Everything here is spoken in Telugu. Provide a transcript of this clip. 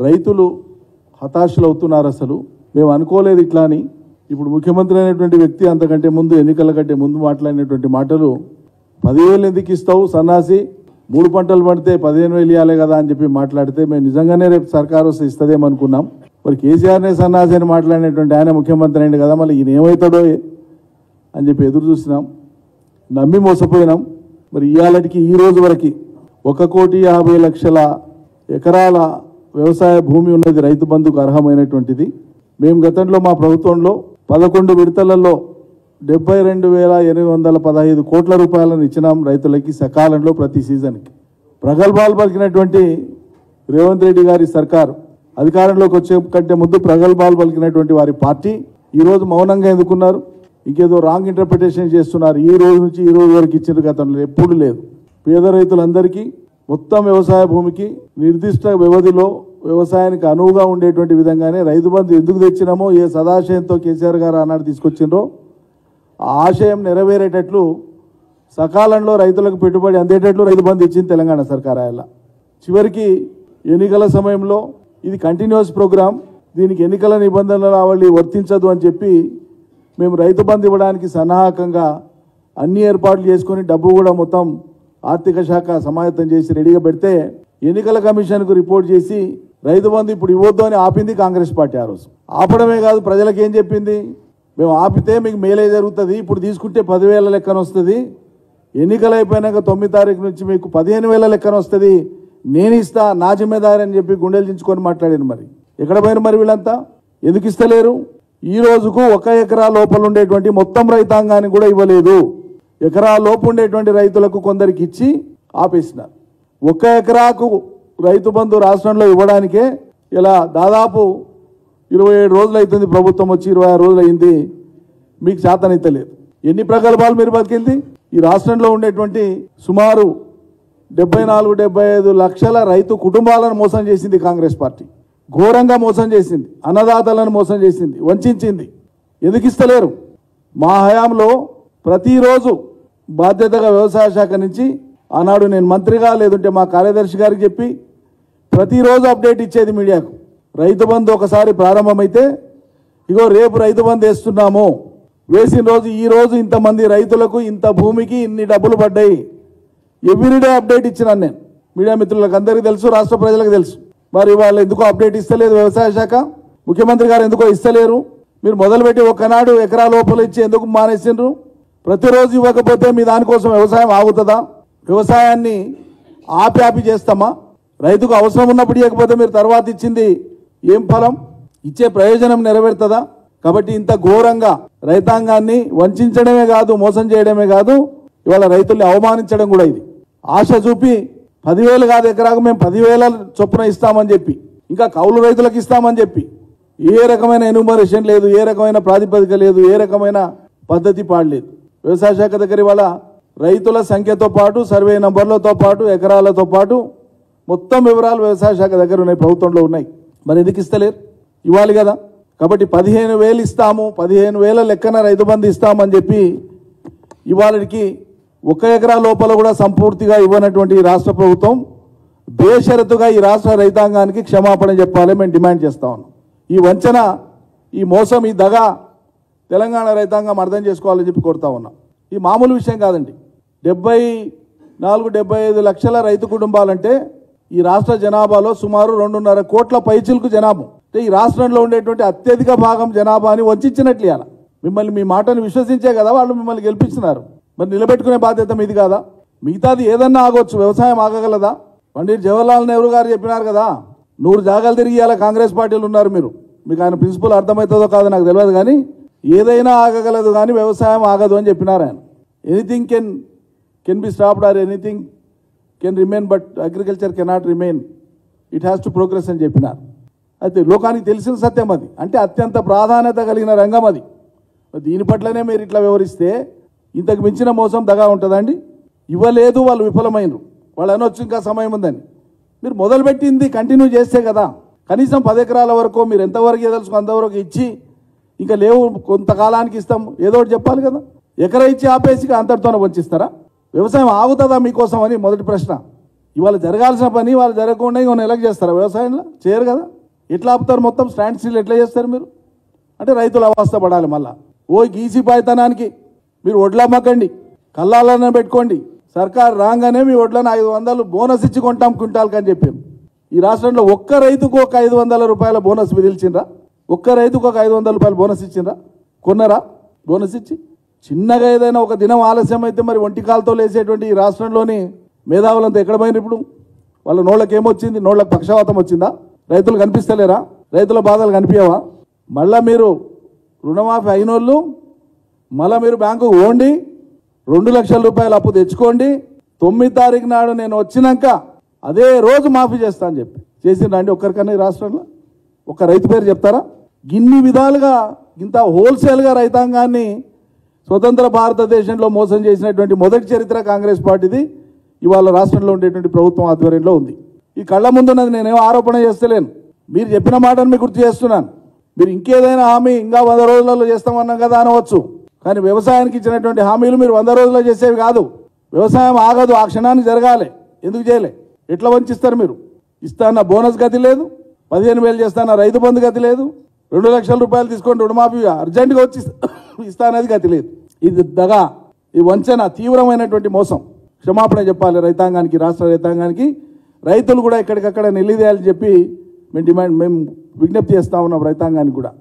రైతులు హతాశులవుతున్నారు. అసలు మేము అనుకోలేదు ఇట్లా అని. ఇప్పుడు ముఖ్యమంత్రి అయినటువంటి వ్యక్తి అంతకంటే ముందు ఎన్నికల కంటే ముందు మాట్లాడినటువంటి మాటలు 10,000 ఎందుకు ఇస్తావు సన్నాసి, 3 పంటలు పడితే 15,000 ఇవ్వాలి కదా అని చెప్పి మాట్లాడితే మేము నిజంగానే రేపు సర్కారు వస్తే ఇస్తుందేమనుకున్నాం. మరి కేసీఆర్నే సన్నాసి అని మాట్లాడినటువంటి ఆయన ముఖ్యమంత్రి అయింది కదా, మళ్ళీ ఈయన ఏమవుతాడో అని చెప్పి ఎదురు చూసినాం, నమ్మి మోసపోయినాం. మరి ఇవాళకి ఈ రోజు వరకు 1,50,00,000 ఎకరాల వ్యవసాయ భూమి ఉన్నది రైతు బంధుకు అర్హమైనటువంటిది. మేము గతంలో మా ప్రభుత్వంలో 11 విడతలలో 72,815 కోట్ల రూపాయలను ఇచ్చినాం రైతులకి సకాలంలో ప్రతి సీజన్కి. ప్రగల్భాలు పలికినటువంటి రేవంత్ రెడ్డి గారి సర్కారు అధికారంలోకి వచ్చే కంటే ముందు ప్రగల్భాలు పలికినటువంటి వారి పార్టీ ఈరోజు మౌనంగా ఎందుకున్నారు? ఇంకేదో రాంగ్ ఇంటర్ప్రిటేషన్ చేస్తున్నారు. ఈ రోజు నుంచి ఈ రోజు వరకు ఇచ్చిన గతంలో ఎప్పుడు లేదు. పేద రైతులందరికీ మొత్తం వ్యవసాయ భూమికి నిర్దిష్ట వ్యవధిలో వ్యవసాయానికి అనువుగా ఉండేటువంటి విధంగానే రైతు బంధు ఎందుకు తెచ్చినామో, ఏ సదాశయంతో కేసీఆర్ గారు ఆనాడు తీసుకొచ్చిండ్రో ఆ ఆశయం నెరవేరేటట్లు సకాలంలో రైతులకు పెట్టుబడి అందేటట్లు రైతు బంధు ఇచ్చింది తెలంగాణ సర్కార్. ఆయన చివరికి ఎన్నికల సమయంలో ఇది కంటిన్యూస్ ప్రోగ్రాం, దీనికి ఎన్నికల నిబంధనల రావాలి వర్తించదు అని చెప్పి మేము రైతు బంధు ఇవ్వడానికి సన్నాహకంగా అన్ని ఏర్పాట్లు చేసుకొని డబ్బు కూడా మొత్తం ఆర్థిక శాఖ సమాయత్తం చేసి రెడీగా పెడితే ఎన్నికల కమిషన్కు రిపోర్ట్ చేసి రైతు బంధు ఇప్పుడు ఇవ్వద్దు అని ఆపింది కాంగ్రెస్ పార్టీ. ఆ రోజు ఆపడమే కాదు, ప్రజలకు ఏం చెప్పింది, మేము ఆపితే మీకు మేలే జరుగుతుంది, ఇప్పుడు తీసుకుంటే 10,000 లెక్కన వస్తుంది, ఎన్నికలు అయిపోయినాక 9 తారీఖు నుంచి మీకు 15,000 లెక్కన వస్తుంది, నేను ఇస్తా, నా జిమ్మేదారి అని చెప్పి గుండెలు దించుకొని మాట్లాడాను. మరి ఎక్కడ పోయిన మరి వీళ్ళంతా ఎందుకు ఇస్తలేరు? ఈ రోజుకు 1 ఎకరా లోపల ఉండేటువంటి మొత్తం రైతాంగానికి కూడా ఇవ్వలేదు. ఎకరా లోపు ఉండేటువంటి రైతులకు కొందరికి ఇచ్చి ఆపేసినారు. 1 ఎకరాకు రైతు బంధు రాష్ట్రంలో ఇవ్వడానికే ఇలా దాదాపు 27 రోజులు అవుతుంది, ప్రభుత్వం వచ్చి 26 రోజులు అయింది, మీకు చేతనెత్తలేదు. ఎన్ని ప్రగల్భాలు మీరు బతికింది? ఈ రాష్ట్రంలో ఉండేటువంటి సుమారు 74-75 లక్షల రైతు కుటుంబాలను మోసం చేసింది కాంగ్రెస్ పార్టీ. ఘోరంగా మోసం చేసింది, అన్నదాతలను మోసం చేసింది, వంచింది. ఎందుకు ఇస్తలేరు? మా హయాంలో ప్రతిరోజు బాధ్యతగా వ్యవసాయ శాఖ నుంచి ఆనాడు నేను మంత్రిగా లేదంటే మా కార్యదర్శి గారికి చెప్పి ప్రతిరోజు అప్డేట్ ఇచ్చేది మీడియాకు. రైతు బంధు ఒకసారి ప్రారంభమైతే ఇగో రేపు రైతు బంధు వేస్తున్నాము, వేసిన రోజు ఈ రోజు ఇంతమంది రైతులకు ఇంత భూమికి ఇన్ని డబ్బులు పడ్డాయి, ఎవ్రీడే అప్డేట్ ఇచ్చినాను నేను. మీడియా మిత్రులకు అందరికీ తెలుసు, రాష్ట్ర ప్రజలకు తెలుసు. మరి వాళ్ళు ఎందుకో అప్డేట్ ఇస్తలేదు వ్యవసాయ శాఖ, ముఖ్యమంత్రి గారు ఎందుకో ఇస్తలేరు. మీరు మొదలుపెట్టి ఒకనాడు ఎకరా లోపల ఇచ్చి ఎందుకు మానేసిండ్రు? ప్రతిరోజు ఇవ్వకపోతే మీ దానికోసం వ్యవసాయం ఆగుతుందా? వ్యవసాయాన్ని ఆపి చేస్తామా? రైతుకు అవసరం ఉన్నప్పుడు ఇవ్వకపోతే మీరు తర్వాత ఇచ్చింది ఏం ఫలం? ఇచ్చే ప్రయోజనం నెరవేరుతుందా? కాబట్టి ఇంత ఘోరంగా రైతాంగాన్ని వంచడమే కాదు, మోసం చేయడమే కాదు, ఇవాళ రైతుల్ని అవమానించడం కూడా. ఇది ఆశ చూపి 10,000 కాదు ఎకరాకు మేము 10,000 చొప్పున ఇస్తామని చెప్పి, ఇంకా కౌలు రైతులకు ఇస్తామని చెప్పి ఏ రకమైన ఎన్యూమరేషన్ లేదు, ఏ రకమైన ప్రాతిపదిక లేదు, ఏ రకమైన పద్ధతి పాడలేదు. వ్యవసాయ శాఖ దగ్గర ఇవాళ రైతుల సంఖ్యతో పాటు సర్వే నంబర్లతో పాటు ఎకరాలతో పాటు మొత్తం వివరాలు వ్యవసాయ శాఖ దగ్గర ఉన్నాయి, ప్రభుత్వంలో ఉన్నాయి. మరి ఎందుకు ఇస్తలేరు? ఇవ్వాలి కదా. కాబట్టి 15,000 ఇస్తాము, 15,000 లెక్కన రైతు బంధు ఇస్తామని చెప్పి ఇవాళకి 1 ఎకరా లోపల కూడా సంపూర్తిగా ఇవ్వనటువంటి రాష్ట్ర ప్రభుత్వం బేషరతుగా ఈ రాష్ట్ర రైతాంగానికి క్షమాపణ చెప్పాలి మేము డిమాండ్ చేస్తా ఉన్నాం. ఈ వంచన, ఈ మోసం, ఈ దగ తెలంగాణ రైతాంగం అర్థం చేసుకోవాలని చెప్పి కోరుతా ఉన్నాం. ఈ మామూలు విషయం కాదండి. 74-75 లక్షల రైతు కుటుంబాలంటే ఈ రాష్ట్ర జనాభాలో సుమారు 2.5 కోట్ల పైచిలకు జనాభా. అంటే ఈ రాష్ట్రంలో ఉండేటువంటి అత్యధిక భాగం జనాభాని వంచినట్లు. అలా మిమ్మల్ని, మీ మాటను విశ్వసించే కదా వాళ్ళు మిమ్మల్ని గెలిపించినారు. మరి నిలబెట్టుకునే బాధ్యత మీది కాదా? మిగతాది ఏదన్నా ఆగొచ్చు, వ్యవసాయం ఆగగలదా? పండిట్ జవహర్లాల్ నెహ్రూ గారు చెప్పినారు కదా, 100 జాగాలు తిరిగి ఇలా కాంగ్రెస్ పార్టీలు ఉన్నారు. మీకు ఆయన ప్రిన్సిపల్ అర్థమవుతుందో కాదో నాకు తెలియదు, కానీ ఏదైనా ఆగగలదు కానీ వ్యవసాయం ఆగదు అని చెప్పినారు ఆయన. Anything can be stopped or anything can remain, but agriculture cannot remain, it has to progress అని చెప్పినారు. అయితే లోకానికి తెలిసిన సత్యం అది. అంటే అత్యంత ప్రాధాన్యత కలిగిన రంగం అది. దీని పట్లనే మీరు ఇట్లా వివరిస్తే ఇంతకు మించిన మోసం దగా ఉంటుందండి? ఇవ్వలేదు, వాళ్ళు విఫలమైనరు, వాళ్ళు అనొచ్చు ఇంకా సమయం ఉందని. మీరు మొదలుపెట్టింది కంటిన్యూ చేస్తే కదా, కనీసం 10 ఎకరాల వరకు మీరు ఎంతవరకు ఏదలుచుకో అంతవరకు ఇచ్చి, ఇంకా లేవు కొంతకాలానికి ఇస్తాం ఏదో ఒకటి చెప్పాలి కదా. ఎకరా ఇచ్చి ఆపేసి అంతటితోనే వంచిస్తారా? వ్యవసాయం ఆగుతుందా మీకోసం అని మొదటి ప్రశ్న. ఇవాళ జరగాల్సిన పని వాళ్ళు జరగకుండా ఇంకో నెలకు చేస్తారా వ్యవసాయంలో? చేయరు కదా. ఎట్లా ఆపుతారు? మొత్తం స్టాండ్ స్టిల్ ఎట్లా చేస్తారు మీరు? అంటే రైతులు అవస్థ పడాలి. మళ్ళా ఓ గీసి పాయితనానికి మీరు వడ్లు అమ్మకండి, కల్లాలన్న పెట్టుకోండి. సర్కారు రాగానే మీ వడ్లను 500 బోనస్ ఇచ్చి కొంటాం క్వింటాల్కి అని చెప్పాను. ఈ రాష్ట్రంలో ఒక్క రైతుకు ఒక 500 రూపాయల బోనస్ విధిల్చిండ్రా? ఒక్క రైతుకు ఒక 500 రూపాయల బోనస్ ఇచ్చిండ్రా? కొన్నరా బోనస్ ఇచ్చి? చిన్నగా ఏదైనా ఒక దినం ఆలస్యం అయితే మరి ఒంటికాలతో లేసేటువంటి ఈ రాష్ట్రంలోని మేధావులంతా ఎక్కడ పోయినారు? ఇప్పుడు వాళ్ళ నోళ్ళకి ఏమొచ్చింది? నోళ్ళకి పక్షవాతం వచ్చిందా? రైతులు కనిపిస్తలేరా? రైతుల బాధలు కనిపించవా? మళ్ళా మీరు రుణమాఫీ అయినోళ్ళు మళ్ళీ మీరు బ్యాంకుకు పోండి, 2 లక్షల రూపాయల అప్పు తెచ్చుకోండి. 9 తారీఖు నాడు నేను వచ్చినాక అదే రోజు మాఫీ చేస్తా అని చెప్పి చేసిండ్రా అండి ఒక్కరికన్నా ఈ రాష్ట్రంలో? ఒక్క రైతు పేరు చెప్తారా? ఇన్ని విధాలుగా ఇంత హోల్సేల్గా రైతాంగాన్ని స్వతంత్ర భారతదేశంలో మోసం చేసినటువంటి మొదటి చరిత్ర కాంగ్రెస్ పార్టీది ఇవాళ రాష్ట్రంలో ఉండేటువంటి ప్రభుత్వం ఆధ్వర్యంలో ఉంది. ఈ కళ్ళ ముందున్నది నేనేమో ఆరోపణ చేస్తలేను, మీరు చెప్పిన మాటను మీకు గుర్తు చేస్తున్నాను. మీరు ఇంకేదైనా హామీ ఇంకా 100 రోజులలో చేస్తామన్నాం కదా అనవచ్చు, కానీ వ్యవసాయానికి ఇచ్చినటువంటి హామీలు మీరు 100 రోజుల్లో చేసేవి కాదు. వ్యవసాయం ఆగదు, ఆ క్షణానికి జరగాలి. ఎందుకు చేయలే? ఎట్లా వంచిస్తారు మీరు? ఇస్తాన్న బోనస్ గతి లేదు, 15,000 చేస్తాన్న రైతు బంధు గతి లేదు, 2 లక్షల రూపాయలు తీసుకొని రుణమాఫీ అర్జెంటుగా వచ్చి ఇస్తానది గతి లేదు. ఇది దగా, ఇది వంచన, తీవ్రమైనటువంటి మోసం. క్షమాపణ చెప్పాలి రైతాంగానికి, రాష్ట్ర రైతాంగానికి. రైతులు కూడా ఎక్కడికక్కడ నిలిదేయాలని చెప్పి మేము విజ్ఞప్తి చేస్తా ఉన్నాం రైతాంగానికి కూడా.